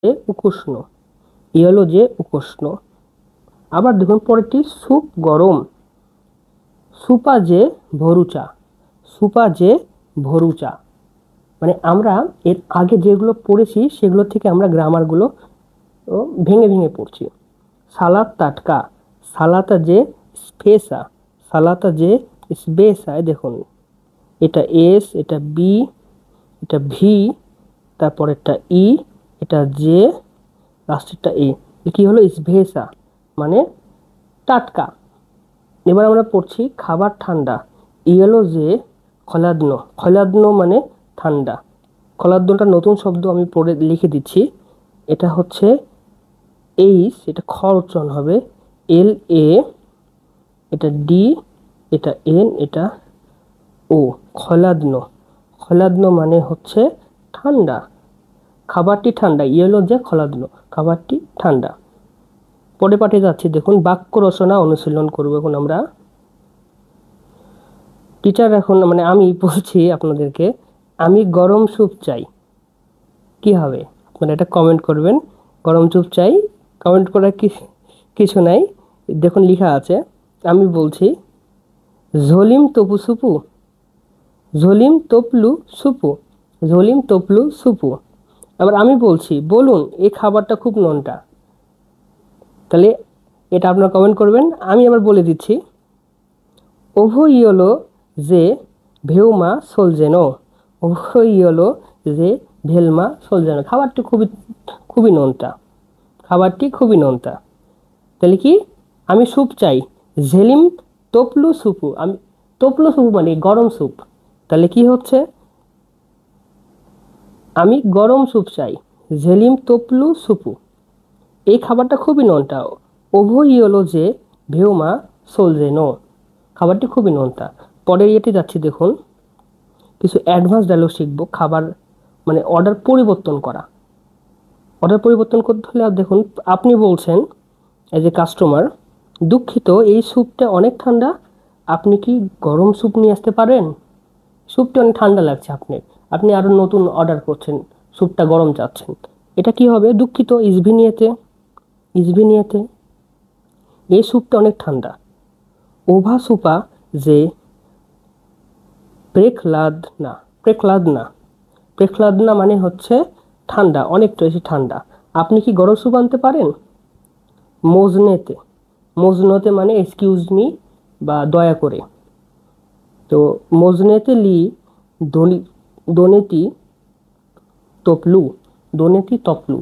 উষ্ণ, ই হলো যে উষ্ণ। আবার দেখুন পরেরটি স্যুপ গরম, সুপা যে ভরুচা, সুপা যে ভরুচা। মানে আমরা এর আগে যেগুলো পড়েছি সেগুলো থেকে আমরা গ্রামারগুলো ভেঙে ভেঙে পড়ছি। সালাদ টাটকা, সালাতা যে স্পেসা, সালাতা যে স্পেসা। দেখুন এটা এস, এটা বি, এটা ভি, তারপর একটা ই, এটা জে, লাস্টেরটা এ। কি হলো? স্ভেসা মানে টাটকা। এবার আমরা পড়ছি খাবার ঠান্ডা, ইয়েলো যে খলাদ্ন, খলাদ্ন মানে ঠান্ডা। খলাদ্নটা নতুন শব্দ আমি পড়ে লিখে দিচ্ছি। এটা হচ্ছে এইচ, এটা খ উচ্চারণ হবে, এল এ, এটা ডি, এটা এন, এটা ও। খলাদ্ন, খলাদ্ন মানে হচ্ছে ঠান্ডা। খাবারটি ঠান্ডা, ইয়েলো যে খলাদ্ন, খাবারটি ঠান্ডা। পরে পাঠে যাচ্ছি, দেখুন বাক্য রচনা অনুশীলন করবো এখন আমরা। টিচার এখন মানে আমি বলছি আপনাদেরকে, আমি গরম স্যুপ চাই। কি হবে? আপনারা এটা কমেন্ট করবেন। গরম স্যুপ চাই, কমেন্ট করার কিছু নাই। দেখুন লেখা আছে, আমি বলছি ঝলিম তপু সুপু, ঝলিম তপলু সুপু, ঝলিম তপলু সুপু। আবার আমি বলছি বলুন এই খাবারটা খুব নোনতা। তাহলে এটা আপনারা কমেন্ট করবেন। আমি আবার বলে দিচ্ছি, ওভইয়লো যে ভেউমা সোলজেনো, ওভইয়লো যে ভেলমা সোলজেনো। খাবারটি খুবই খুবই নোনতা, খাবারটি খুবই নোনতা। তাহলে কি? আমি স্যুপ চাই, ঝেলিম তোপলু সুপু। আমি তোপলু সুপু মানে গরম স্যুপ। তাহলে কি হচ্ছে? আমি গরম স্যুপ চাই, ঝেলিম তোপলু সুপু। এই খাবারটা খুবই নোনতা। ওভইয়লো যে ভেউমা সোলজেনো, খাবারটি খুবই নোনতা। পরের ইয়েতে যাচ্ছি, দেখুন কিছু অ্যাডভান্স ডায়লগ শিখবো। খাবার মানে অর্ডার পরিবর্তন করা। অর্ডার পরিবর্তন করতে হলে দেখুন, আপনি বলছেন এজ এ কাস্টমার, দুঃখিত এই স্যুপটা অনেক ঠান্ডা, আপনি কি গরম স্যুপ নিয়ে আসতে পারেন? স্যুপটা অনেক ঠান্ডা লাগছে আপনি, আপনি আরও নতুন অর্ডার করছেন, স্যুপটা গরম চাচ্ছেন। এটা কি হবে? দুঃখিত ইসভিনিয়েতে, ইসভিনিয়েতে এই স্যুপটা অনেক ঠান্ডা। ওভা সুপা যে প্রেখলাদনা, প্রেখলাদনা, প্রেখলাদনা মানে হচ্ছে ঠান্ডা, অনেকটা বেশি ঠান্ডা। আপনি কি গরম স্যুপ আনতে পারেন? মজনেতে, মজনতে মানে এক্সকিউজ মি বা দয়া করে। তো মজনেতে লি দোনেতি তপলু, দোনেতি তপলু।